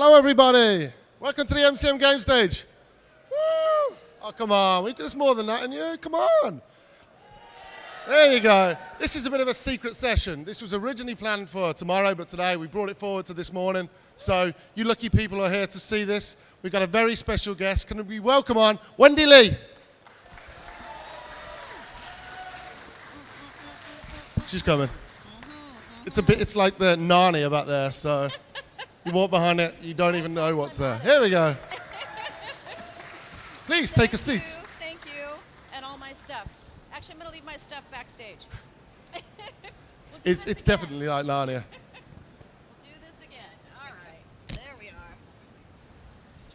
Hello, everybody. Welcome to the MCM game stage. Woo! Oh, come on. There's more than that in you. Come on. There you go. This is a bit of a secret session. This was originally planned for tomorrow, but today we brought it forward to this morning. So you lucky people are here to see this. We've got a very special guest. Can we welcome on Wendy Lee? She's coming. It's like the Narnia back there, so you walk behind it, you don't even know what's there. Here we go. Please take a seat. Thank you. And all my stuff. Actually, I'm going to leave my stuff backstage. It's definitely like Narnia. We'll do this again. All right. There we are.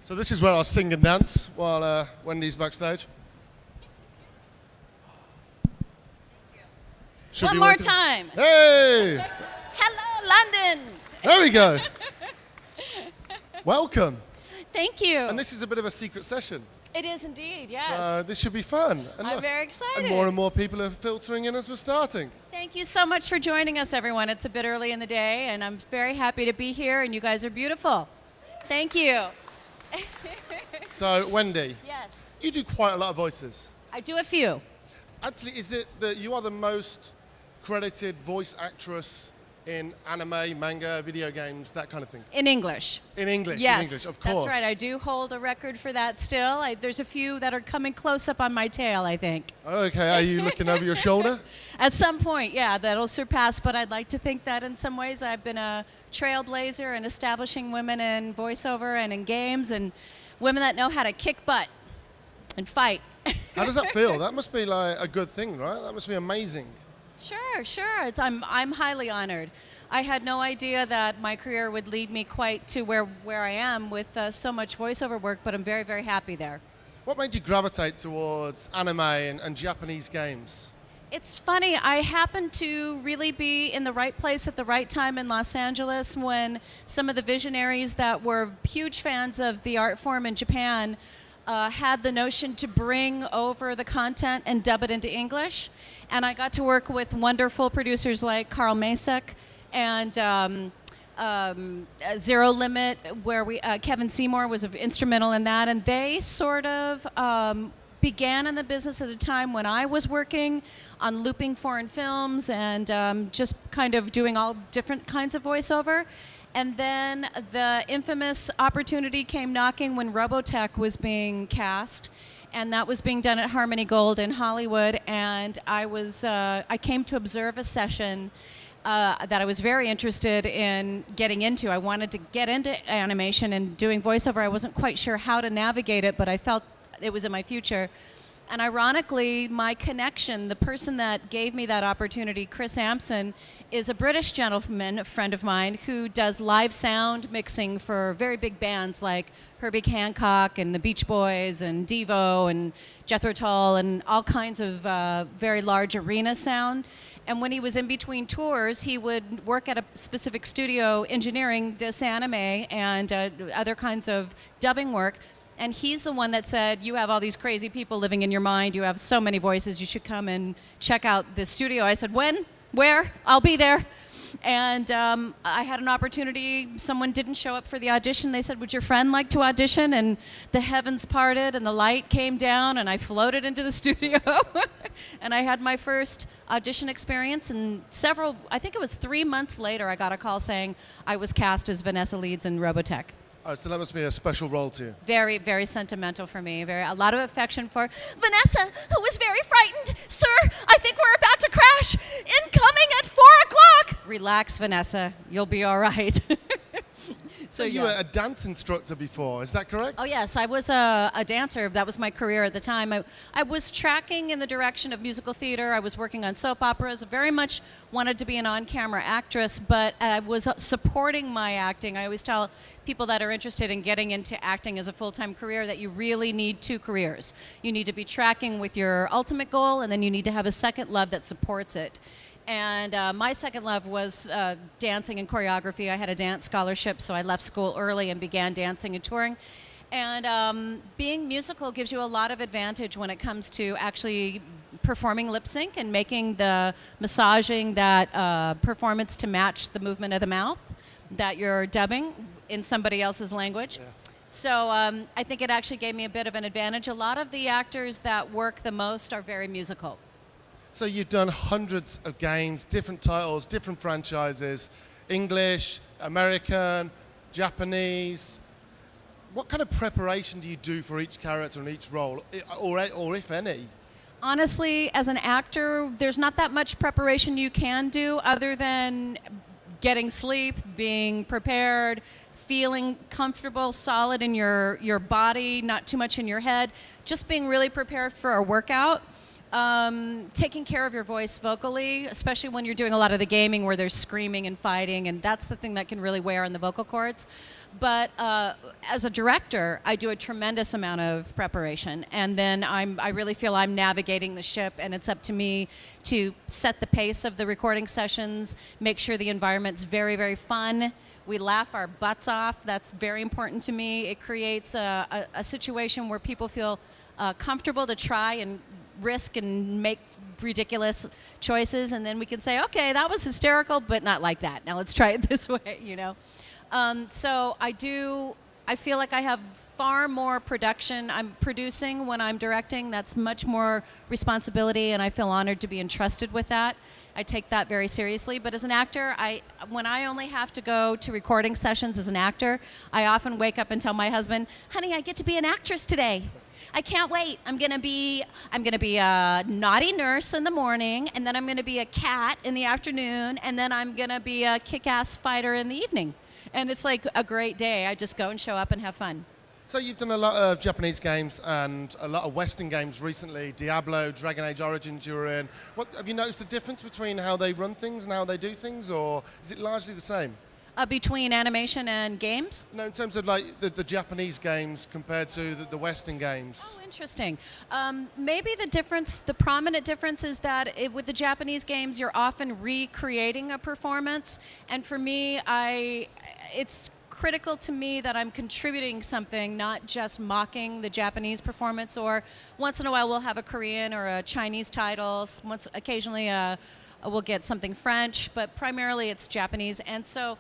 So this is where I sing and dance while Wendy's backstage. One more time. Hey! Hello, London. There we go. Welcome. Thank you. And this is a bit of a secret session. It is indeed, yes. So this should be fun. And I'm very excited. and more people are filtering in as we're starting. Thank you so much for joining us, everyone. It's a bit early in the day, and I'm very happy to be here, and you guys are beautiful. Thank you. So, Wendy. Yes. You do quite a lot of voices. I do a few. Actually, is it that you are the most credited voice actress in anime, manga, video games, that kind of thing? In English. In English, yes, in English, of course. That's right. I do hold a record for that still. There's a few that are coming close up on my tail, I think. Okay, are you looking over your shoulder? At some point, yeah, that'll surpass, but I'd like to think that in some ways I've been a trailblazer in establishing women in voiceover and in games, and women that know how to kick butt and fight. How does that feel? That must be like a good thing, right? That must be amazing. Sure. I'm highly honored. I had no idea that my career would lead me quite to where I am with so much voiceover work, but I'm very, very happy there. What made you gravitate towards anime and Japanese games? It's funny, I happened to really be in the right place at the right time in Los Angeles when some of the visionaries that were huge fans of the art form in Japan had the notion to bring over the content and dub it into English. And I got to work with wonderful producers like Carl Masek and Zero Limit, where Kevin Seymour was instrumental in that. And they sort of began in the business at a time when I was working on looping foreign films and just kind of doing all different kinds of voiceover. And then the infamous opportunity came knocking when Robotech was being cast, and that was being done at Harmony Gold in Hollywood. And I came to observe a session that I was very interested in getting into. I wanted to get into animation and doing voiceover. I wasn't quite sure how to navigate it, but I felt it was in my future. And ironically, my connection, the person that gave me that opportunity, Chris Ampson, is a British gentleman, a friend of mine, who does live sound mixing for very big bands like Herbie Hancock and the Beach Boys and Devo and Jethro Tull and all kinds of very large arena sound. And when he was in between tours, he would work at a specific studio engineering this anime and other kinds of dubbing work. And he's the one that said, you have all these crazy people living in your mind. You have so many voices. You should come and check out this studio. I said, when? Where? I'll be there. And I had an opportunity. Someone didn't show up for the audition. They said, would your friend like to audition? And the heavens parted and the light came down and I floated into the studio. And I had my first audition experience. And I think it was 3 months later, I got a call saying I was cast as Vanessa Leeds in Robotech. Oh, so that must be a special role to you. Very, very sentimental for me. A lot of affection for Vanessa, who was very frightened. Sir, I think we're about to crash. Incoming at 4 o'clock. Relax, Vanessa. You'll be all right. So you were a dance instructor before, is that correct? Oh, yes. I was a dancer. That was my career at the time. I was tracking in the direction of musical theater. I was working on soap operas. I very much wanted to be an on-camera actress, but I was supporting my acting. I always tell people that are interested in getting into acting as a full-time career that you really need 2 careers. You need to be tracking with your ultimate goal, and then you need to have a second love that supports it. And my second love was dancing and choreography. I had a dance scholarship, so I left school early and began dancing and touring. And being musical gives you a lot of advantage when it comes to actually performing lip sync and making the massaging that performance to match the movement of the mouth that you're dubbing. in somebody else's language. Yeah. So I think it actually gave me a bit of an advantage. A lot of the actors that work the most are very musical. So you've done hundreds of games, different titles, different franchises, English, American, Japanese. What kind of preparation do you do for each character and each role, or if any? Honestly, as an actor, there's not that much preparation you can do other than getting sleep, being prepared, feeling comfortable, solid in your body, not too much in your head, just being really prepared for a workout. Taking care of your voice vocally, especially when you're doing a lot of the gaming where there's screaming and fighting, and that's the thing that can really wear on the vocal cords. But as a director, I do a tremendous amount of preparation, and then I really feel I'm navigating the ship, and it's up to me to set the pace of the recording sessions, make sure the environment's very, very fun. We laugh our butts off. That's very important to me. It creates a situation where people feel comfortable to try and risk and make ridiculous choices, and then we can say, okay, that was hysterical, but not like that. Now let's try it this way, you know. So I feel like I have far more production. I'm producing when I'm directing. That's much more responsibility, and I feel honored to be entrusted with that. I take that very seriously. But as an actor, when I only have to go to recording sessions as an actor, I often wake up and tell my husband, honey, I get to be an actress today. I can't wait. I'm gonna be a naughty nurse in the morning, and then I'm gonna be a cat in the afternoon, and then I'm gonna be a kick-ass fighter in the evening. And it's like a great day. I just go and show up and have fun. So you've done a lot of Japanese games and a lot of Western games recently. Diablo, Dragon Age Origins you were in. Have you noticed a difference between how they run things and how they do things, or is it largely the same? Between animation and games? No, in terms of like the Japanese games compared to the Western games. Oh, interesting. Maybe the prominent difference is that with the Japanese games, you're often recreating a performance. And for me, it's critical to me that I'm contributing something, not just mocking the Japanese performance. Or once in a while, we'll have a Korean or a Chinese title. Occasionally, we'll get something French, but primarily it's Japanese. And so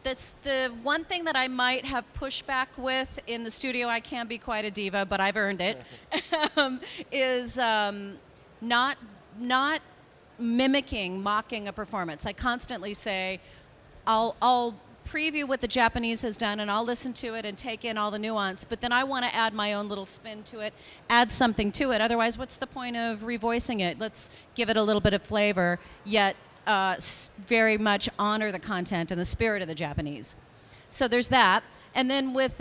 that's the one thing that I might have pushback with in the studio. I can be quite a diva, but I've earned it. Is not mocking a performance. I constantly say, I'll preview what the Japanese has done, and I'll listen to it and take in all the nuance, but then I want to add my own little spin to it, add something to it. Otherwise, what's the point of revoicing it? Let's give it a little bit of flavor, yet very much honor the content and the spirit of the Japanese. So there's that. And then with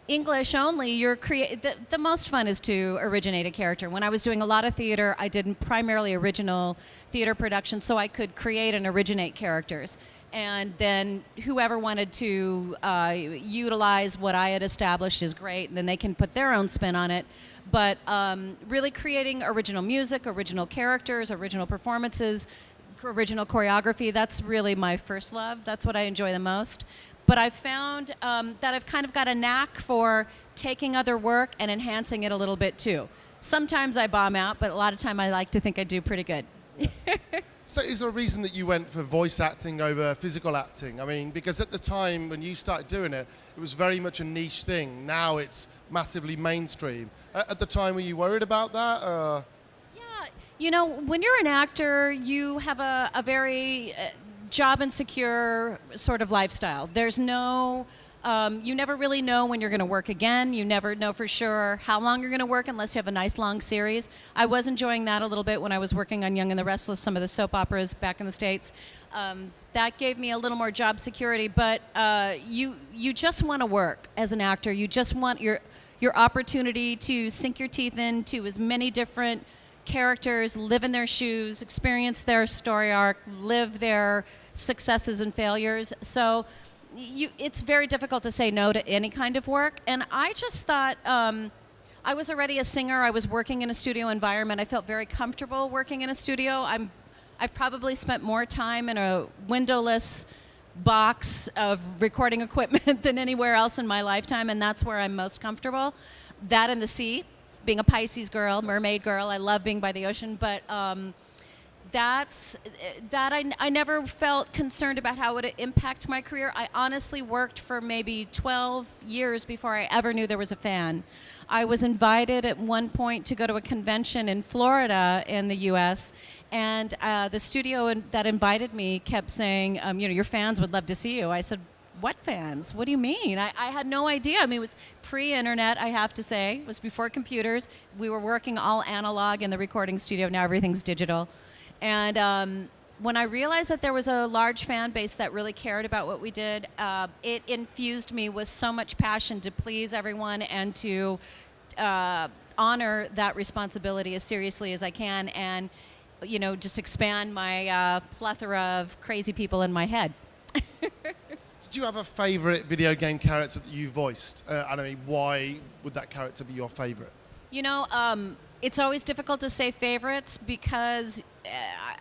English only, the most fun is to originate a character. When I was doing a lot of theater, I did primarily original theater productions, so I could create and originate characters. And then whoever wanted to utilize what I had established is great, and then they can put their own spin on it. But really creating original music, original characters, original performances, original choreography, that's really my first love. That's what I enjoy the most. But I've found that I've kind of got a knack for taking other work and enhancing it a little bit too. Sometimes I bomb out, but a lot of time I like to think I do pretty good. Yeah. So is there a reason that you went for voice acting over physical acting? I mean, because at the time when you started doing it, it was very much a niche thing. Now it's massively mainstream. At the time, were you worried about that? Yeah, you know, when you're an actor, you have a very job insecure sort of lifestyle. There's no, you never really know when you're going to work again. You never know for sure how long you're going to work unless you have a nice long series. I was enjoying that a little bit when I was working on Young and the Restless, some of the soap operas back in the States. That gave me a little more job security, but you just want to work as an actor. You just want your opportunity to sink your teeth into as many different characters, live in their shoes, experience their story arc, live their successes and failures. So it's very difficult to say no to any kind of work. And I just thought, I was already a singer. I was working in a studio environment. I felt very comfortable working in a studio. I've probably spent more time in a windowless box of recording equipment than anywhere else in my lifetime, and that's where I'm most comfortable. That and the sea. Being a Pisces girl, mermaid girl, I love being by the ocean, but I never felt concerned about how it would impact my career. I honestly worked for maybe 12 years before I ever knew there was a fan. I was invited at one point to go to a convention in Florida in the U.S., and the studio that invited me kept saying, your fans would love to see you. I said, what fans? What do you mean? I had no idea. I mean, it was pre-internet, I have to say. It was before computers. We were working all analog in the recording studio. Now everything's digital. And when I realized that there was a large fan base that really cared about what we did, it infused me with so much passion to please everyone and to honor that responsibility as seriously as I can, and just expand my plethora of crazy people in my head. Did you have a favorite video game character that you voiced? Why would that character be your favorite? It's always difficult to say favorites because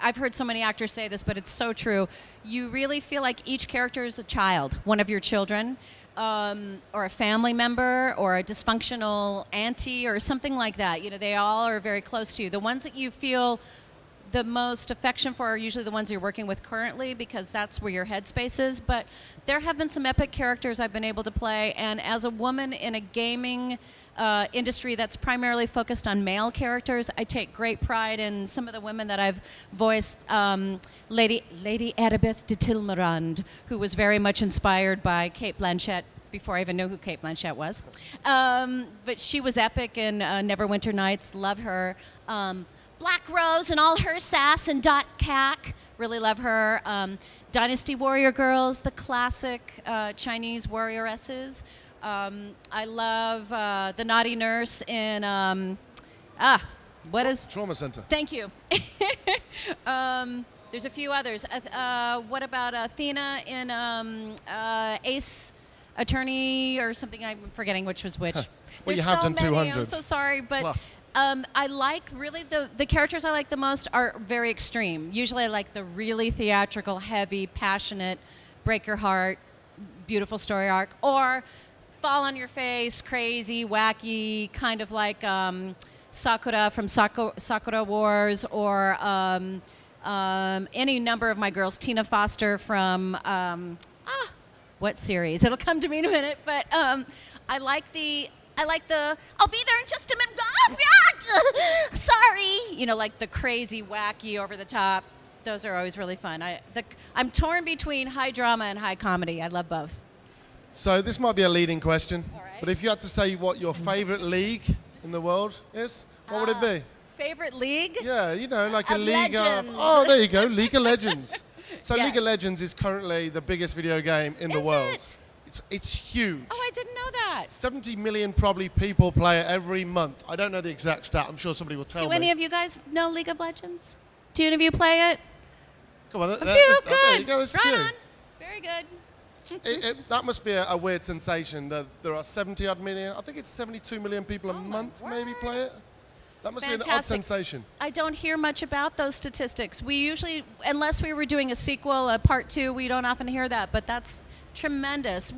I've heard so many actors say this, but it's so true. You really feel like each character is a child, one of your children, or a family member, or a dysfunctional auntie, or something like that. They all are very close to you. The ones that you feel the most affection for are usually the ones you're working with currently, because that's where your headspace is. But there have been some epic characters I've been able to play, and as a woman in a gaming industry that's primarily focused on male characters, I take great pride in some of the women that I've voiced. Lady Erebeth de Tilmerand, who was very much inspired by Cate Blanchett before I even knew who Cate Blanchett was. But she was epic in Neverwinter Nights. Love her. Black Rose and all her sass and .cac. Really love her. Dynasty Warrior Girls, the classic Chinese warrioresses. I love the naughty nurse in Trauma Center. Thank you. There's a few others. What about Athena in Ace Attorney or something? I'm forgetting which was which. Well, There's you have so done many. 200. I'm so sorry, but Plus. I like really the characters I like the most are very extreme. Usually, I like the really theatrical, heavy, passionate, break your heart, beautiful story arc, or fall on your face, crazy, wacky, kind of like Sakura from Sakura Wars, or any number of my girls. Tina Foster from what series? It'll come to me in a minute. But I like the I'll be there in just a minute. Sorry, like the crazy, wacky, over the top. Those are always really fun. I'm torn between high drama and high comedy. I love both. So this might be a leading question, All right. but if you had to say what your favorite league in the world is, what would it be? Favorite league? Yeah, like a Of league Legends. of... Oh, there you go, League of Legends. So Yes. League of Legends is currently the biggest video game in the Is world. it? It's huge. Oh, I didn't know that. 70 million probably people play it every month. I don't know the exact stat. I'm sure somebody will tell me. Do any of you guys know League of Legends? Do any of you play it? Come on, A few, there good. you go. That's Right a few. on. Very good. That must be a weird sensation that there are 70-odd million, I think it's 72 million people a month maybe play it. That must be an odd Fantastic. sensation. I don't hear much about those statistics. We usually, unless we were doing a sequel, a part 2, we don't often hear that, but that's tremendous.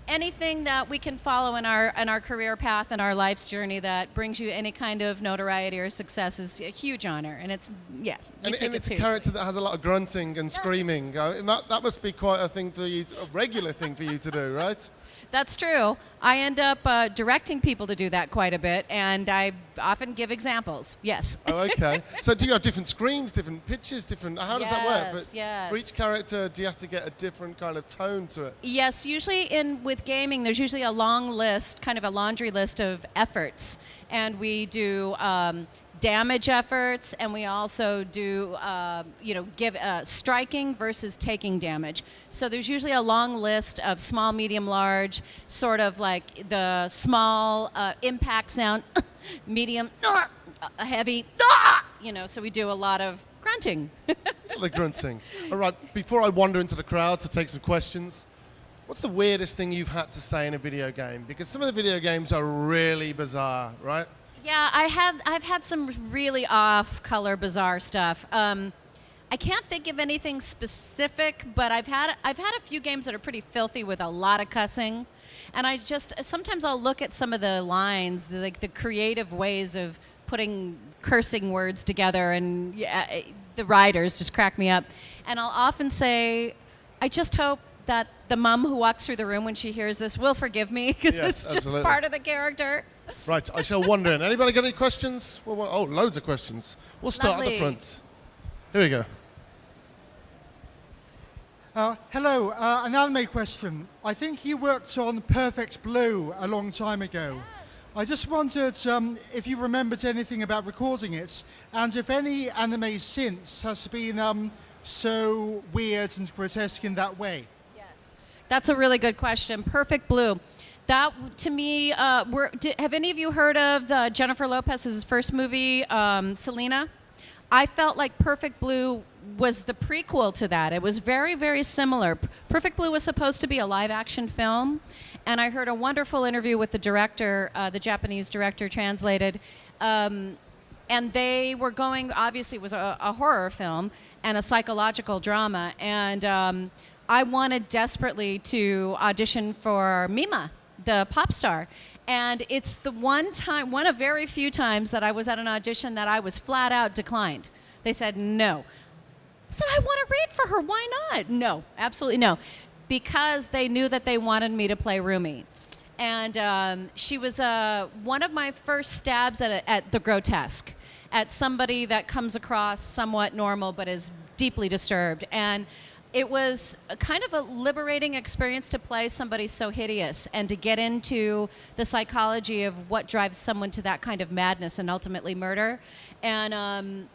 Anything that we can follow in our career path and our life's journey that brings you any kind of notoriety or success is a huge honor, and it's yes. And take it's it a character that has a lot of grunting and screaming. And that must be quite a thing for you, a regular thing for you to do, right? That's true. I end up directing people to do that quite a bit, and I often give examples. Yes. Oh, okay. So do you have different screams, different pitches, how does that work? Yes. For each character, do you have to get a different kind of tone to it? Yes, usually with gaming, there's usually a long list, kind of a laundry list of efforts, and we do damage efforts, and we also do, give striking versus taking damage. So there's usually a long list of small, medium, large, sort of like the small impact sound, medium, heavy, so we do a lot of grunting. The grunting. All right, before I wander into the crowd to take some questions, what's the weirdest thing you've had to say in a video game? Because some of the video games are really bizarre, right? Yeah, I've had some really off-color, bizarre stuff. I can't think of anything specific, but I've had a few games that are pretty filthy with a lot of cussing, and sometimes I'll look at some of the lines, the creative ways of putting cursing words together, and the writers just crack me up. And I'll often say, I just hope that the mom who walks through the room when she hears this will forgive me, because it's just absolutely. part of the character. Right, I shall wander in. Anybody got any questions? Oh, loads of questions. We'll start at the front. Here we go. Hello, an anime question. I think you worked on Perfect Blue a long time ago. Yes. I just wondered if you remembered anything about recording it, and if any anime since has been so weird and grotesque in that way. Yes, that's a really good question. Perfect Blue. That, to me, have any of you heard of Jennifer Lopez's first movie, Selena? I felt like Perfect Blue was the prequel to that. It was very, very similar. Perfect Blue was supposed to be a live-action film, and I heard a wonderful interview with the director, the Japanese director translated, and they were going, obviously it was a horror film and a psychological drama, and I wanted desperately to audition for Mima, the pop star. And it's the one of very few times that I was at an audition that I was flat out declined. They said no. I said, I want to read for her, why not? No, absolutely no. Because they knew that they wanted me to play Rumi. And she was one of my first stabs at the grotesque, at somebody that comes across somewhat normal but is deeply disturbed. And it was a kind of a liberating experience to play somebody so hideous and to get into the psychology of what drives someone to that kind of madness and ultimately murder. And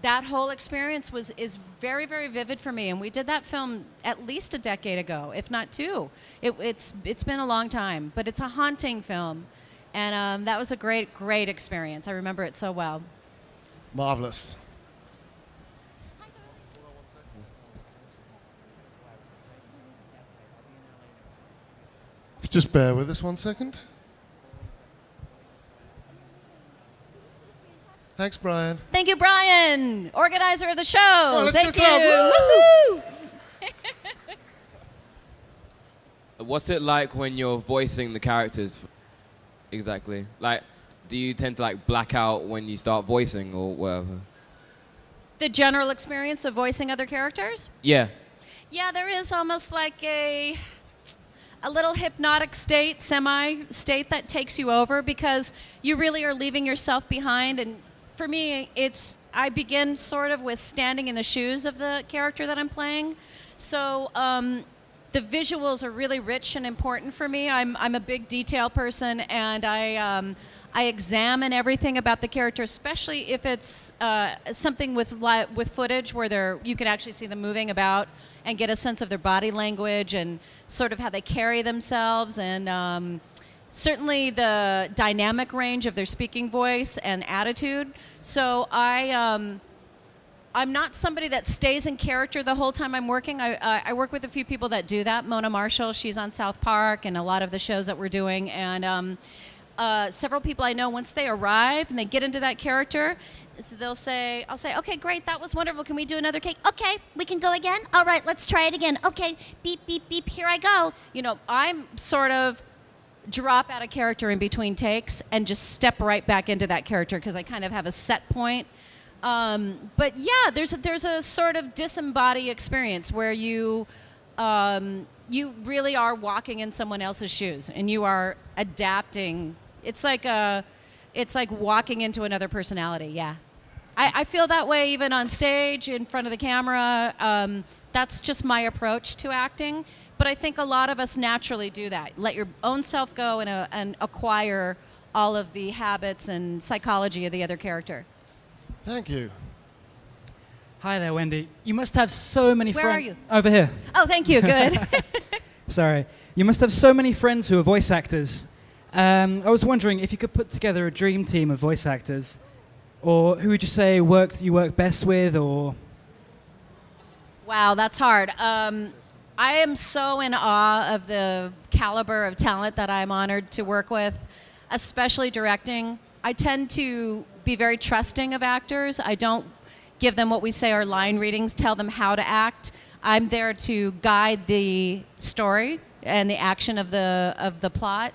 that whole experience is very, very vivid for me. And we did that film at least a decade ago, if not two. It's been a long time, but it's a haunting film. And that was a great, great experience. I remember it so well. Marvelous. Just bear with us 1 second. Thanks, Brian. Thank you, Brian, organizer of the show. Oh, thank you. What's it like when you're voicing the characters? Exactly. Like, do you tend to black out when you start voicing or whatever? The general experience of voicing other characters? Yeah. Yeah, there is almost like a little hypnotic state, semi-state that takes you over, because you really are leaving yourself behind. And for me, I begin sort of with standing in the shoes of the character that I'm playing. So the visuals are really rich and important for me. I'm a big detail person, and I examine everything about the character, especially if it's something with footage where you can actually see them moving about and get a sense of their body language and sort of how they carry themselves, and certainly the dynamic range of their speaking voice and attitude. So I'm not somebody that stays in character the whole time I'm working. I work with a few people that do that. Mona Marshall, she's on South Park and a lot of the shows that we're doing. And several people I know, once they arrive and they get into that character, so I'll say, okay, great, that was wonderful. Can we do another cake? Okay, we can go again. All right, let's try it again. Okay, beep, beep, beep, here I go. You know, I'm sort of drop out of character in between takes and just step right back into that character because I kind of have a set point. But yeah, there's a sort of disembodied experience where you really are walking in someone else's shoes and you are adapting. It's like walking into another personality. Yeah, I feel that way even on stage in front of the camera. That's just my approach to acting. But I think a lot of us naturally do that. Let your own self go and acquire all of the habits and psychology of the other character. Thank you. Hi there, Wendy. You must have so many friends. Where are you? Over here. Oh, thank you. Good. Sorry. You must have so many friends who are voice actors. I was wondering if you could put together a dream team of voice actors, or who would you say you work best with, or? Wow, that's hard. I am so in awe of the caliber of talent that I'm honored to work with, especially directing. I tend to be very trusting of actors. I don't give them what we say are line readings, tell them how to act. I'm there to guide the story and the action of the plot.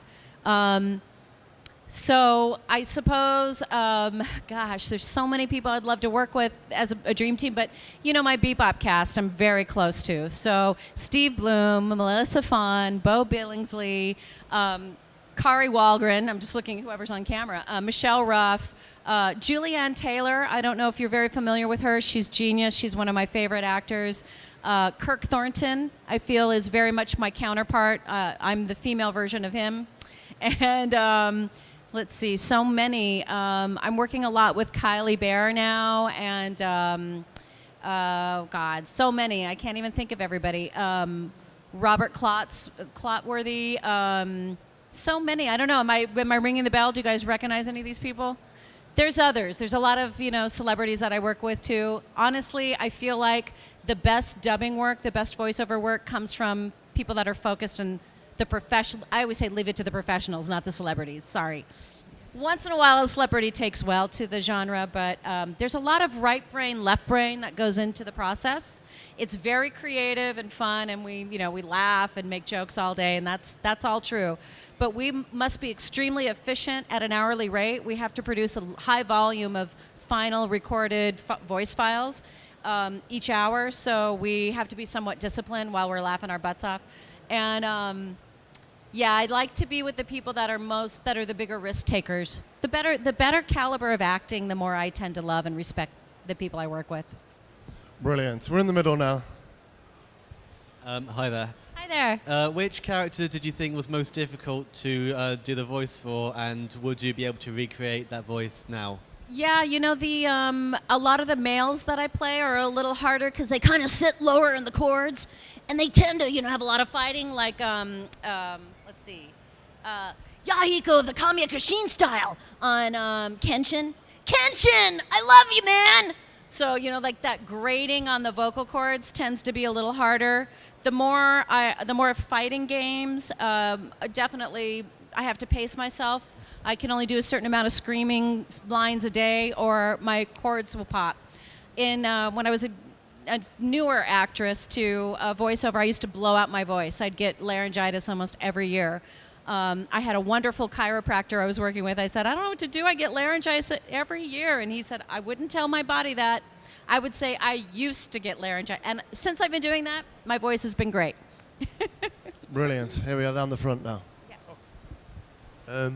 So I suppose, gosh, there's so many people I'd love to work with as a dream team, but you know my Bebop cast I'm very close to. So Steve Bloom, Melissa Fahn, Bo Billingsley, Kari Walgren, I'm just looking at whoever's on camera, Michelle Ruff, Julianne Taylor, I don't know if you're very familiar with her. She's genius. She's one of my favorite actors. Kirk Thornton, I feel, is very much my counterpart. I'm the female version of him. And let's see, so many. I'm working a lot with Kylie Bear now, and oh God, so many. I can't even think of everybody. Robert Clotworthy. So many. I don't know. Am I ringing the bell? Do you guys recognize any of these people? There's others. There's a lot of celebrities that I work with too. Honestly, I feel like the best dubbing work, the best voiceover work comes from people that are focused on the professional. I always say leave it to the professionals, not the celebrities. Sorry. Once in a while, a celebrity takes well to the genre, but there's a lot of right brain, left brain that goes into the process. It's very creative and fun, and we laugh and make jokes all day, and that's all true. But we must be extremely efficient at an hourly rate. We have to produce a high volume of final recorded voice files each hour, so we have to be somewhat disciplined while we're laughing our butts off. And yeah, I'd like to be with the people that are the bigger risk takers. The better caliber of acting, the more I tend to love and respect the people I work with. Brilliant. We're in the middle now. Hi there. Hi there. Which character did you think was most difficult to do the voice for, and would you be able to recreate that voice now? Yeah, a lot of the males that I play are a little harder because they kind of sit lower in the chords, and they tend to, have a lot of fighting. Like, let's see, Yahiko of the Kamiya Kashin style on Kenshin. Kenshin, I love you, man. So like that grating on the vocal cords tends to be a little harder. The more fighting games, definitely I have to pace myself. I can only do a certain amount of screaming lines a day, or my cords will pop. When I was a newer actress to voiceover, I used to blow out my voice. I'd get laryngitis almost every year. I had a wonderful chiropractor I was working with. I said, I don't know what to do. I get laryngitis every year. And he said, I wouldn't tell my body that. I would say I used to get laryngitis. And since I've been doing that, my voice has been great. Brilliant. Here we are down the front now. Yes.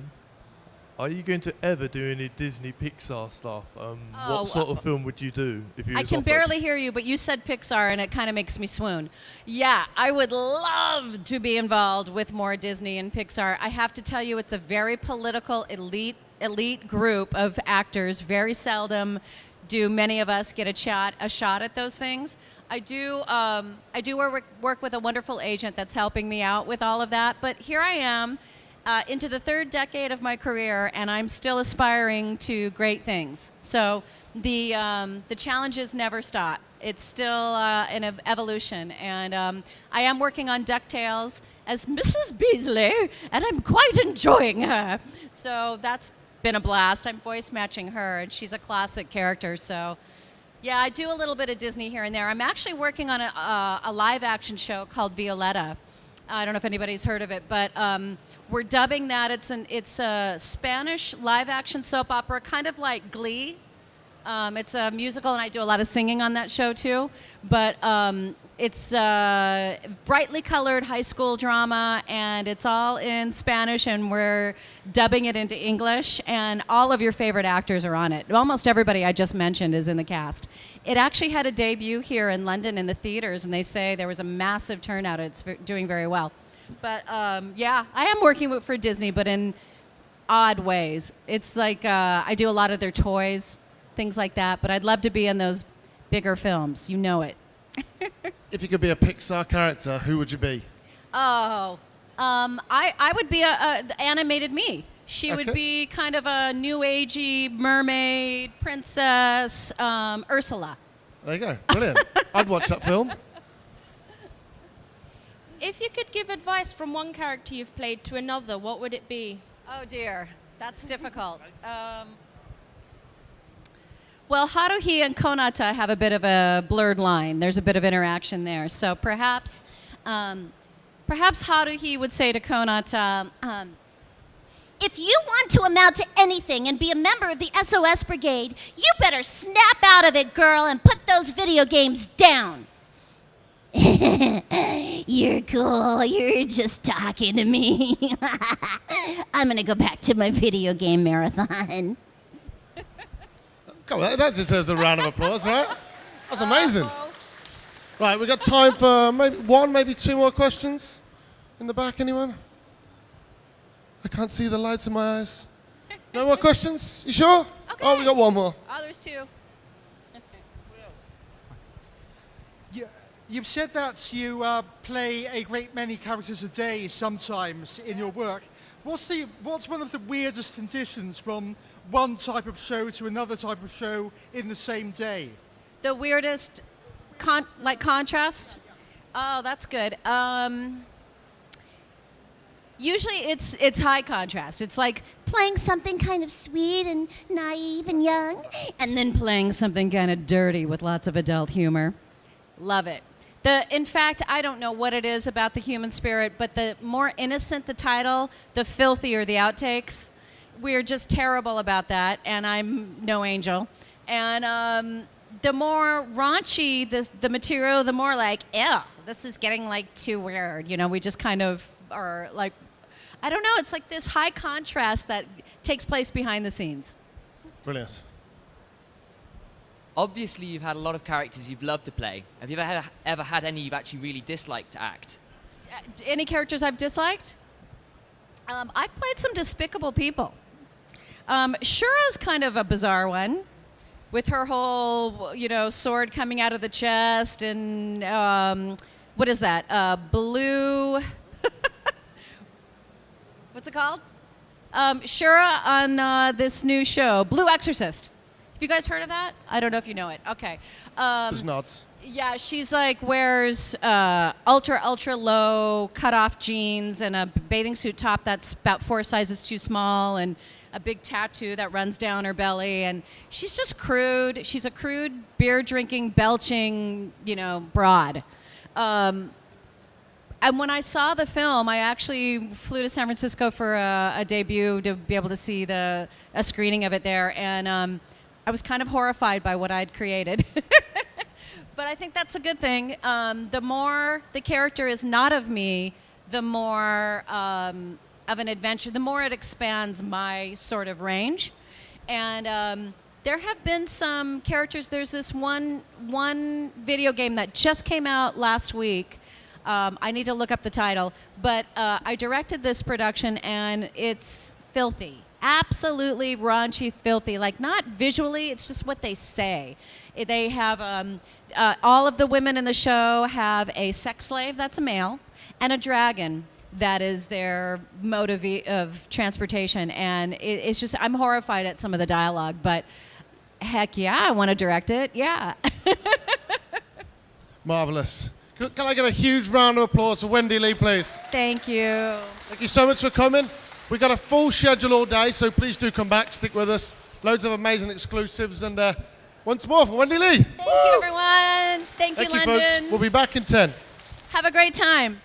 Are you going to ever do any Disney Pixar stuff? What sort of film would you do if you? I can barely hear you, but you said Pixar, and it kind of makes me swoon. Yeah, I would love to be involved with more Disney and Pixar. I have to tell you, it's a very political, elite group of actors. Very seldom do many of us get a shot at those things. I do work with a wonderful agent that's helping me out with all of that. But here I am. Into the third decade of my career, and I'm still aspiring to great things. So the challenges never stop. It's still an evolution, and I am working on DuckTales as Mrs. Beasley, and I'm quite enjoying her. So that's been a blast. I'm voice matching her, and she's a classic character. So yeah, I do a little bit of Disney here and there. I'm actually working on a live action show called Violetta. I don't know if anybody's heard of it, but we're dubbing that. It's a Spanish live-action soap opera, kind of like Glee. It's a musical, and I do a lot of singing on that show too. But it's brightly colored high school drama, and it's all in Spanish, and we're dubbing it into English. And all of your favorite actors are on it. Almost everybody I just mentioned is in the cast. It actually had a debut here in London in the theaters, and they say there was a massive turnout. It's doing very well. But yeah, I am working for Disney, but in odd ways. It's like I do a lot of their toys, things like that, but I'd love to be in those bigger films. You know it. If you could be a Pixar character, who would you be? Oh, I would be a animated me. She would Okay. be kind of a new agey mermaid, princess, Ursula. There you go. Brilliant. I'd watch that film. If you could give advice from one character you've played to another, what would it be? Oh dear, that's difficult. Well, Haruhi and Konata have a bit of a blurred line. There's a bit of interaction there. So perhaps Haruhi would say to Konata, if you want to amount to anything and be a member of the SOS Brigade, you better snap out of it, girl, and put those video games down. You're cool. You're just talking to me. I'm going to go back to my video game marathon. Come on, that deserves a round of applause, right? That's amazing. Right, we've got time for maybe two more questions. In the back, anyone? I can't see the lights in my eyes. No more questions? You sure? Okay. Oh, we got one more. Oh, there's two. You've said that you play a great many characters a day sometimes in your work. What's one of the weirdest conditions from one type of show to another type of show in the same day? The weirdest, contrast? Oh, that's good. Usually it's high contrast. It's like Playing something kind of sweet and naive and young. and then playing something kind of dirty with lots of adult humor. Love it. In fact, I don't know what it is about the human spirit, but the more innocent the title, the filthier the outtakes. We're just terrible about that, and I'm no angel. And the more raunchy the material, the more like, ew, this is getting like too weird. You know, we just kind of are like, I don't know, it's like this high contrast that takes place behind the scenes. Brilliant. Obviously, you've had a lot of characters you've loved to play. Have you ever had any you've actually really disliked to act? Any characters I've disliked? I've played some despicable people. Shura's kind of a bizarre one, with her whole, sword coming out of the chest and what is that? Blue. What's it called? Shura on this new show, Blue Exorcist. Have you guys heard of that? I don't know if you know it. Okay. Just nods. Yeah, she's like wears ultra low cut off jeans and a bathing suit top that's about 4 sizes too small and a big tattoo that runs down her belly, and she's just crude. She's a crude beer drinking, belching, broad. And when I saw the film, I actually flew to San Francisco for a debut to be able to see a screening of it there, and I was kind of horrified by what I'd created. But I think that's a good thing. The more the character is not of me, the more of an adventure, the more it expands my sort of range. And there have been some characters. There's this one video game that just came out last week. I need to look up the title. But I directed this production, and it's filthy. Absolutely raunchy, filthy. Like, not visually, it's just what they say. They have, all of the women in the show have a sex slave, that's a male, and a dragon that is their mode of transportation. And it's just, I'm horrified at some of the dialogue, but heck yeah, I want to direct it, yeah. Marvelous. Can I get a huge round of applause for Wendy Lee, please? Thank you. Thank you so much for coming. We've got a full schedule all day, so please do come back, stick with us. Loads of amazing exclusives, and once more for Wendy Lee. Thank you, everyone. Thank you, London. Folks. We'll be back in 10. Have a great time.